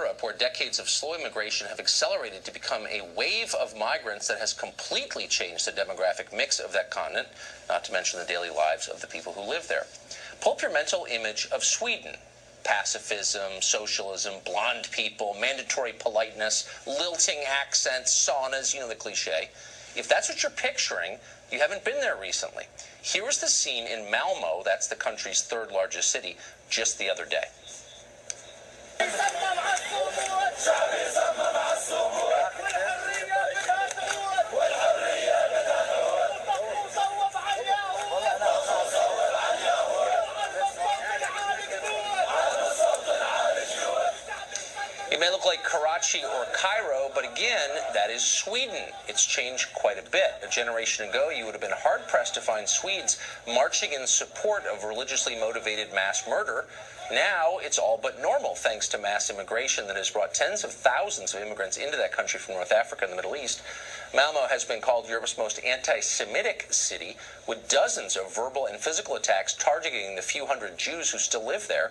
Europe, where decades of slow immigration have accelerated to become a wave of migrants that has completely changed the demographic mix of that continent, not to mention the daily lives of the people who live there. Pull up your mental image of Sweden. Pacifism, socialism, blonde people, mandatory politeness, lilting accents, saunas, you know the cliche. If that's what you're picturing, you haven't been there recently. Here was the scene in Malmo, that's the country's third largest city, just the other day. It may look like Karachi or Cairo, but again, that is Sweden. It's changed quite a bit. A generation ago, you would have been hard-pressed to find Swedes marching in support of religiously motivated mass murder. Now, it's all but normal, thanks to mass immigration that has brought tens of thousands of immigrants into that country from North Africa and the Middle East. Malmo has been called Europe's most anti-Semitic city, with dozens of verbal and physical attacks targeting the few hundred Jews who still live there.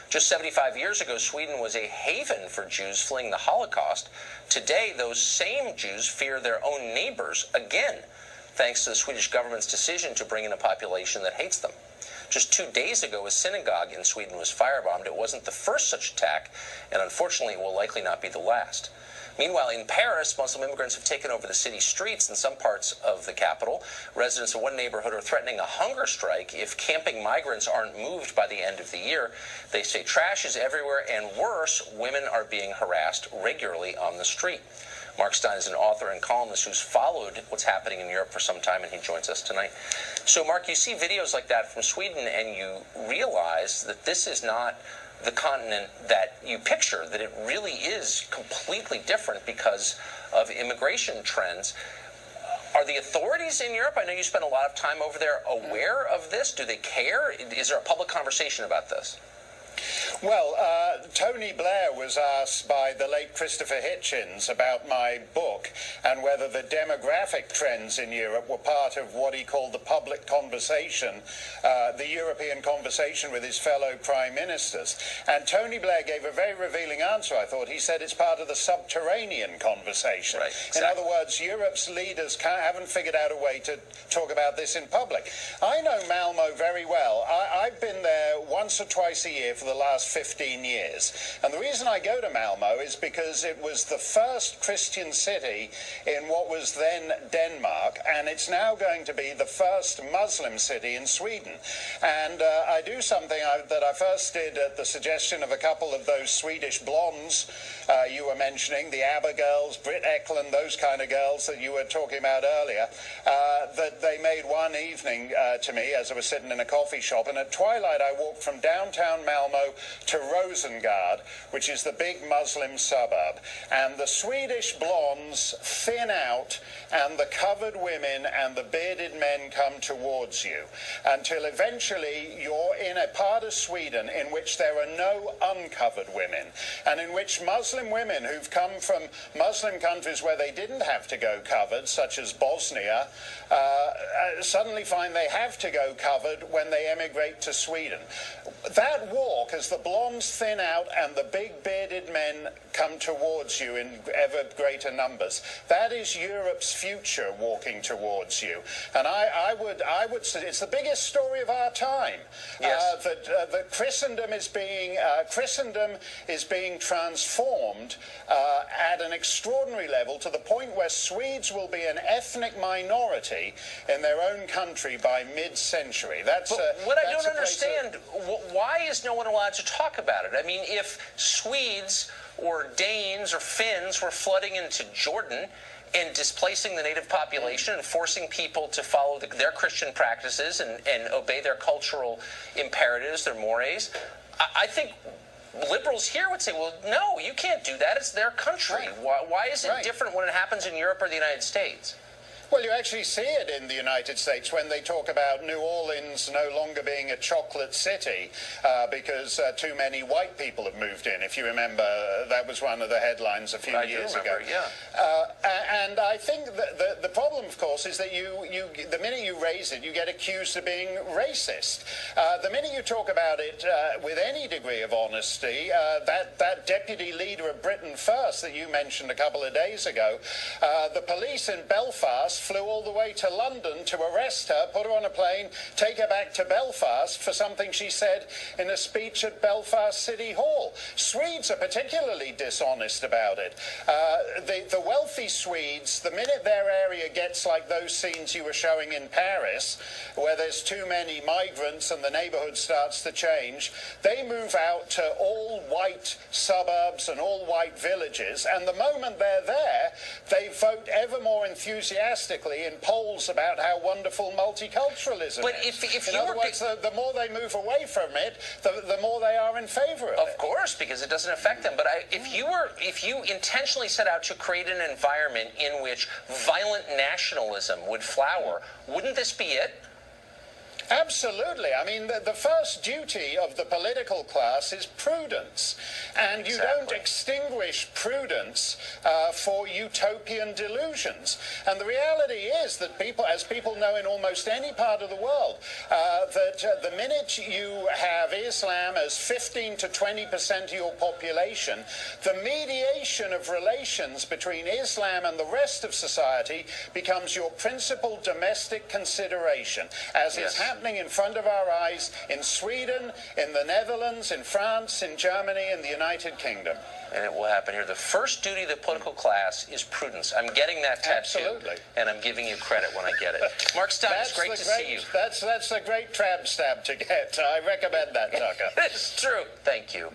Just 75 years ago, Sweden was a haven for Jews fleeing the Holocaust. Today, those same Jews fear their own neighbors again, thanks to the Swedish government's decision to bring in a population that hates them. Just 2 days ago, a synagogue in Sweden was firebombed. It wasn't the first such attack, and unfortunately, it will likely not be the last. Meanwhile, in Paris, Muslim immigrants have taken over the city streets in some parts of the capital. Residents of one neighborhood are threatening a hunger strike if camping migrants aren't moved by the end of the year. They say trash is everywhere, and worse, women are being harassed regularly on the street. Mark Steyn is an author and columnist who's followed what's happening in Europe for some time, and he joins us tonight. So, Mark, you see videos like that from Sweden, and you realize that this is not the continent that you picture, that it really is completely different because of immigration trends. Are the authorities in Europe, I know you spent a lot of time over there, aware of this? Do they care? Is there a public conversation about this? Well, Tony Blair was asked by the late Christopher Hitchens about my book and whether the demographic trends in Europe were part of what he called the public conversation, the European conversation with his fellow prime ministers. And Tony Blair gave a very revealing answer, I thought. He said it's part of the subterranean conversation. Right, exactly. In other words, Europe's leaders haven't figured out a way to talk about this in public. I know Malmo very well. I've been there once or twice a year for the last 15 years. And the reason I go to Malmo is because it was the first Christian city in what was then Denmark, and it's now going to be the first Muslim city in Sweden. And I do something that I first did at the suggestion of a couple of those Swedish blondes you were mentioning, the ABBA girls, Britt Eklund, those kind of girls that you were talking about earlier, that they made one evening to me as I was sitting in a coffee shop, and at twilight I walked from downtown Malmo to Rosengård, which is the big Muslim suburb, and the Swedish blondes thin out and the covered women and the bearded men come towards you until eventually you're in a part of Sweden in which there are no uncovered women, and in which Muslim women who've come from Muslim countries where they didn't have to go covered, such as Bosnia, suddenly find they have to go covered when they emigrate to Sweden. That walk, as the blondes thin out and the big bearded men come towards you in ever greater numbers, that is Europe's future walking towards you. And I would say it's the biggest story of our time. Yes. That Christendom is being transformed at an extraordinary level, to the point where Swedes will be an ethnic minority in their own country by mid-century. What I don't understand, why is no one allowed to talk about it? I mean, if Swedes or Danes or Finns were flooding into Jordan and displacing the native population and forcing people to follow their Christian practices and obey their cultural imperatives, their mores, I think liberals here would say, well, no, you can't do that. It's their country. Right. Why is it different when it happens in Europe or the United States? Well, you actually see it in the United States when they talk about New Orleans no longer being a chocolate city because too many white people have moved in. If you remember, that was one of the headlines a few years ago. Yeah. And I think that the problem, of course, is that the minute you raise it, you get accused of being racist. The minute you talk about it with any degree of honesty, that deputy leader of Britain First that you mentioned a couple of days ago, the police in Belfast flew all the way to London to arrest her, put her on a plane, take her back to Belfast for something she said in a speech at Belfast City Hall. Swedes are particularly dishonest about it. The wealthy Swedes, the minute their area gets like those scenes you were showing in Paris, where there's too many migrants and the neighborhood starts to change, they move out to all-white suburbs and all-white villages, and the moment they're there, they vote ever more enthusiastically in polls about how wonderful multiculturalism is. In other words, the more they move away from it, the more they are in favor of it. Of course, because it doesn't affect them. But if you intentionally set out to create an environment in which violent nationalism would flower, wouldn't this be it? Absolutely. I mean, the first duty of the political class is prudence. And you don't extinguish prudence for utopian delusions. And the reality is that people, as people know in almost any part of the world, that the minute you have Islam as 15 to 20% of your population, the mediation of relations between Islam and the rest of society becomes your principal domestic consideration, as is happening in front of our eyes in Sweden, in the Netherlands, in France, in Germany, in the United Kingdom. And it will happen here. The first duty of the political class is prudence. I'm getting that tattoo. Absolutely. And I'm giving you credit when I get it. Mark Steyn, it's great to see you. That's a great tramp stamp to get. I recommend that, Tucker. It's true. Thank you.